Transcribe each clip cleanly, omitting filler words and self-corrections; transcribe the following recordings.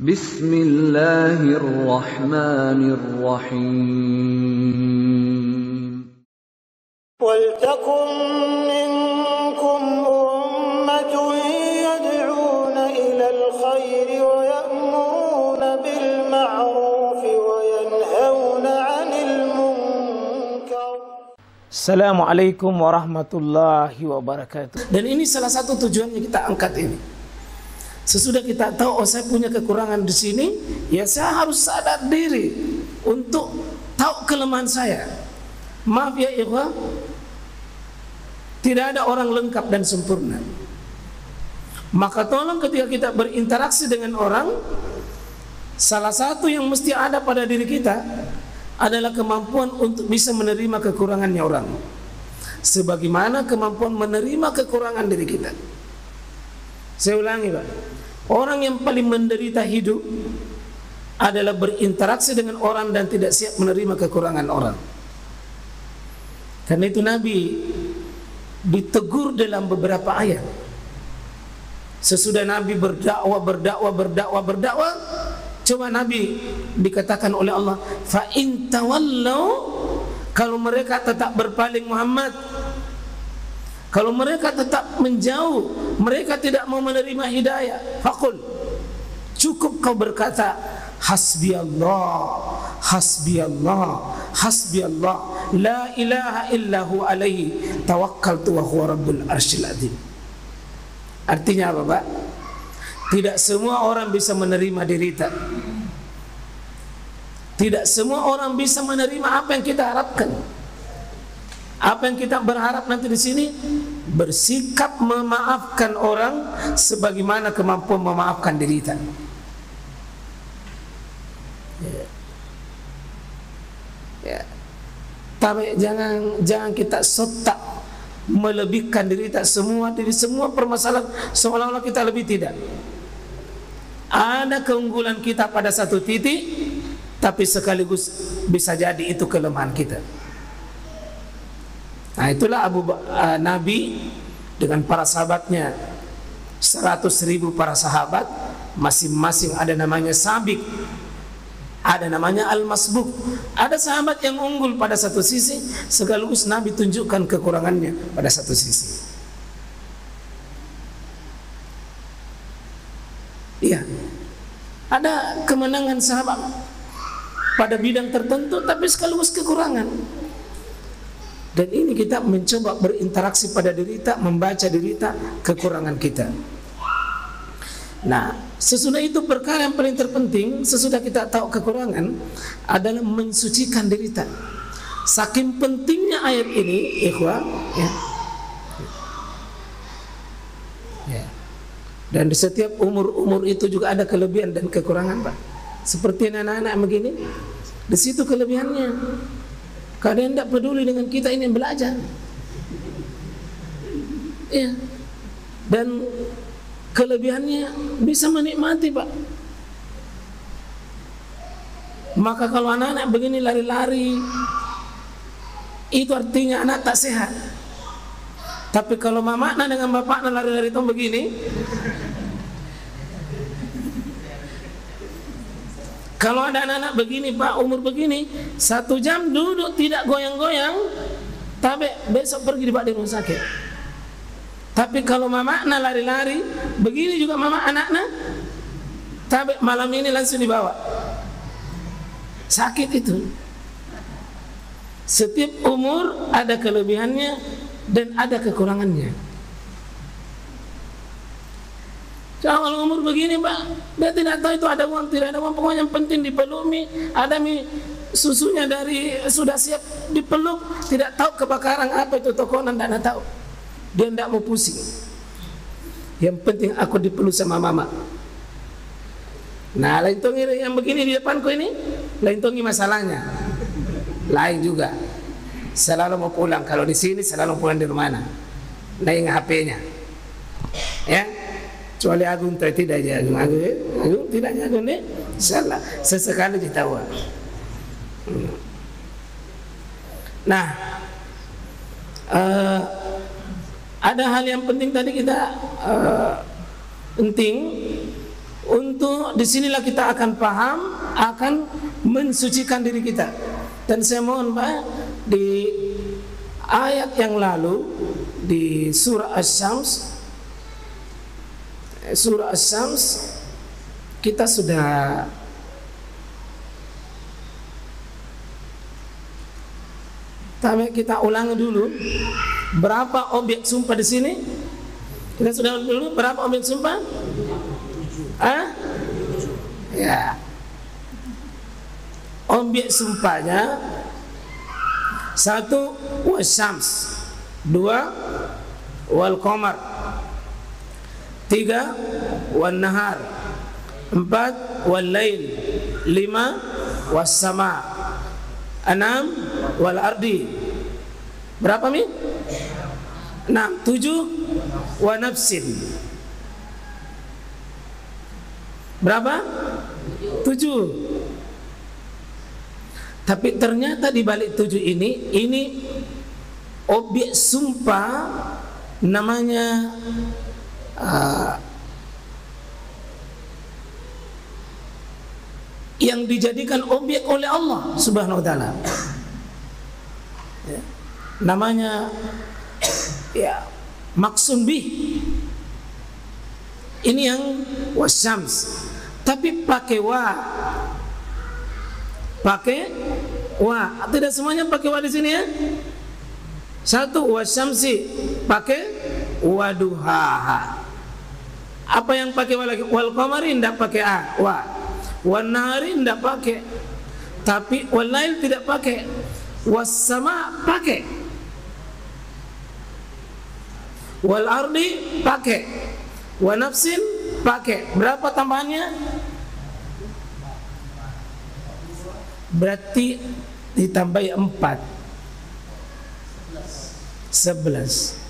Bismillahirrahmanirrahim. وَلْتَكُنْ مِنْكُمْ أُمَّةٌ يَدْعُونَ إِلَى الْخَيْرِ وَيَأْمُرُونَ بِالْمَعْرُوفِ وَيَنْهَوْنَ عَنِ الْمُنْكَرِ. Assalamualaikum warahmatullahi wabarakatuh. Dan ini salah satu tujuannya kita angkat ini. Sesudah kita tahu, oh saya punya kekurangan di sini, ya saya harus sadar diri untuk tahu kelemahan saya. Maaf ya ikhwah, tidak ada orang lengkap dan sempurna. Maka tolong ketika kita berinteraksi dengan orang, salah satu yang mesti ada pada diri kita adalah kemampuan untuk bisa menerima kekurangannya orang, sebagaimana kemampuan menerima kekurangan diri kita. Saya ulangi Pak, orang yang paling menderita hidup adalah berinteraksi dengan orang dan tidak siap menerima kekurangan orang. Karena itu Nabi ditegur dalam beberapa ayat. Sesudah Nabi berdakwah, coba Nabi dikatakan oleh Allah, fa in tawallau, kalau mereka tetap berpaling Muhammad, kalau mereka tetap menjauh, mereka tidak mau menerima hidayah, faqul, cukup kau berkata hasbiyallah, hasbiyallah, hasbiyallah, la ilaha illahu alaihi tawakkaltu wa huwa rabbul arsyil azim. Artinya apa Pak? Tidak semua orang bisa menerima derita. Tidak semua orang bisa menerima apa yang kita harapkan. Apa yang kita berharap nanti di sini, bersikap memaafkan orang sebagaimana kemampuan memaafkan derita. Ya. Tapi jangan kita sotak melebihkan derita semua dari semua permasalahan seolah-olah kita lebih. Tidak. Ada keunggulan kita pada satu titik, tapi sekaligus bisa jadi itu kelemahan kita. Nah itulah Nabi dengan para sahabatnya, 100.000 para sahabat, masing-masing ada namanya sabik, ada namanya al-masbuk. Ada sahabat yang unggul pada satu sisi, sekaligus Nabi tunjukkan kekurangannya pada satu sisi. Iya, ada kemenangan sahabat pada bidang tertentu, tapi sekaligus kekurangan. Dan ini kita mencoba berinteraksi pada derita, membaca derita, kekurangan kita. Nah, sesudah itu perkara yang paling terpenting, sesudah kita tahu kekurangan, adalah mensucikan derita. Saking pentingnya ayat ini, ikhwah, ya. Dan di setiap umur itu juga ada kelebihan dan kekurangan, Pak. Seperti anak-anak begini, di situ kelebihannya. Kadang tidak peduli dengan kita ini yang belajar, ya. Dan kelebihannya bisa menikmati, Pak. Maka kalau anak-anak begini lari-lari, itu artinya anak tak sehat. Tapi kalau mamakna dengan bapakna lari-lari itu begini, kalau ada anak-anak begini Pak, umur begini, 1 jam duduk tidak goyang-goyang, tapi besok pergi di rumah sakit. Tapi kalau mamakna lari-lari, begini juga mama anaknya, tapi malam ini langsung dibawa. Sakit itu. Setiap umur ada kelebihannya dan ada kekurangannya. Kalau umur begini Pak, dia tidak tahu itu ada uang, tidak ada uang, pokoknya yang penting dipeluk ada susunya dari sudah siap dipeluk, tidak tahu kebakaran apa itu tokonan, tidak tahu. Dia tidak mau pusing. Yang penting aku dipeluk sama mama. Nah, lain tongi yang begini di depanku ini, lain tongi masalahnya. Lain juga. Selalu mau pulang, kalau di sini selalu pulang di rumah. Lain HP-nya. Ya. Kecuali Agung tidak jagung, Agung tidak jagung nih, salah sesekali ditawa. Nah, ada hal yang penting tadi kita penting Untuk disinilah kita akan paham, akan mensucikan diri kita. Dan saya mohon Pak, di ayat yang lalu di surah Asy-Syams, kita sudah kita ulangi dulu berapa objek sumpah di sini. Kita sudah dulu berapa objek sumpah? Ya. Objek sumpahnya 1 wasyams, 2 wal qamar, 3 wan nahar, 4 wal lail, 5 was sama, 6 wal ardi. Berapa Mi? 6. 7 wa nafsin. Berapa? 7. Tapi ternyata di balik 7 ini objek sumpah namanya yang dijadikan objek oleh Allah Subhanahu wa taala. Ya. Namanya maksum bih. Ini yang wasyams. Tapi pakai wa. Tidak semuanya pakai wa di sini ya. 1 wasyamsi pakai waduhaha. Apa yang pakai wa lagi? Wal qamari tidak pakai wa. Wan nahari tidak pakai. Tapi wal lail tidak pakai. Was sama pakai. Wal ardi pakai. Wa nafsin pakai. Berapa tambahannya? Berarti ditambah 4 11.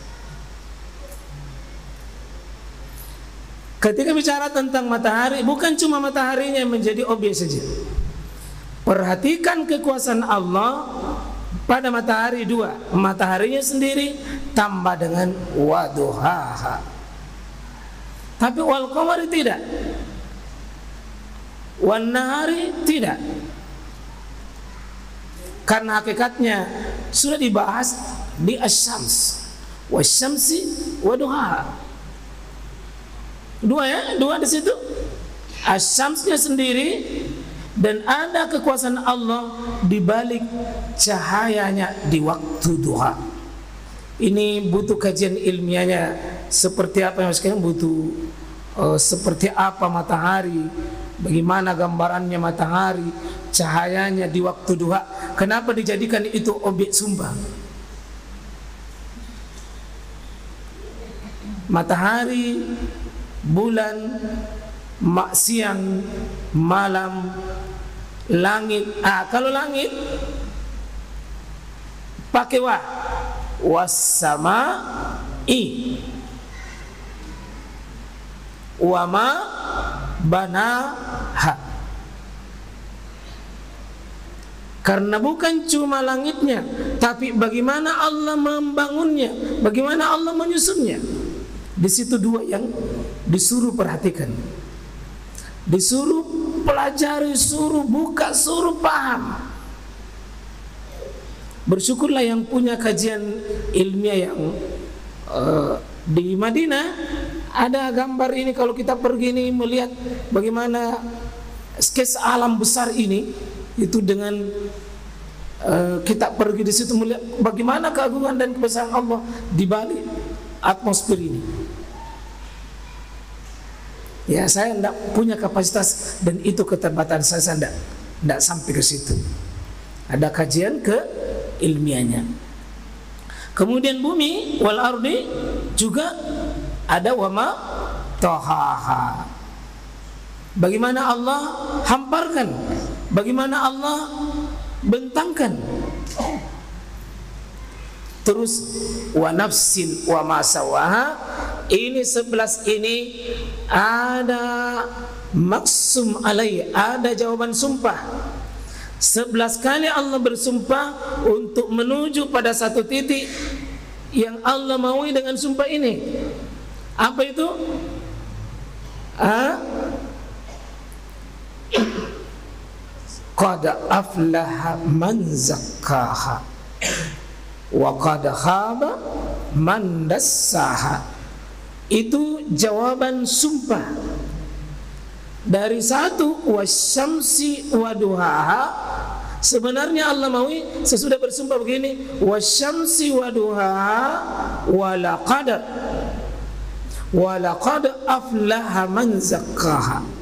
Ketika bicara tentang matahari, bukan cuma mataharinya yang menjadi objek saja. Perhatikan kekuasaan Allah pada matahari 2. Mataharinya sendiri tambah dengan waduhaha. Tapi wal qamari tidak. Wan nahari tidak. Karena hakikatnya sudah dibahas di Asy-Syams, wasyamsi waduhaha. 2 ya, 2 di situ. Asy-Syamsnya sendiri dan ada kekuasaan Allah di balik cahayanya di waktu duha. Ini butuh kajian ilmiahnya seperti apa yang sekarang butuh seperti apa matahari, bagaimana gambarannya matahari, cahayanya di waktu duha. Kenapa dijadikan itu objek sumpah? Matahari, bulan, siang, malam, langit. Kalau langit pakai wa, was-sama'i, wa ma banaha. Karena bukan cuma langitnya, tapi bagaimana Allah membangunnya, bagaimana Allah menyusunnya. Di situ 2 yang disuruh perhatikan, disuruh pelajari, suruh buka, suruh paham. Bersyukurlah yang punya kajian ilmiah yang di Madinah. Ada gambar ini, kalau kita pergi ini melihat bagaimana sketsa alam besar ini, itu dengan kita pergi di situ melihat bagaimana keagungan dan kebesaran Allah di balik atmosfer ini. Ya, saya tidak punya kapasitas dan itu keterbatasan saya tidak sampai ke situ. Ada kajian ke ilmiahnya. Kemudian bumi wal ardi juga ada wama tahaha. Bagaimana Allah hamparkan, bagaimana Allah bentangkan. Terus wa nafsin wa ma sawaha. Ini 11 ini ada maksum alai, ada jawaban sumpah. 11 kali Allah bersumpah untuk menuju pada satu titik yang Allah maui dengan sumpah ini. Apa itu? qad aflaha man zakkaha wa qad khaba man dassaha. Itu jawaban sumpah dari satu wasyamsi waduhaha. Sebenarnya Allah maui sesudah bersumpah begini, wasyamsi waduhaha walaqad aflaha man zakkaha.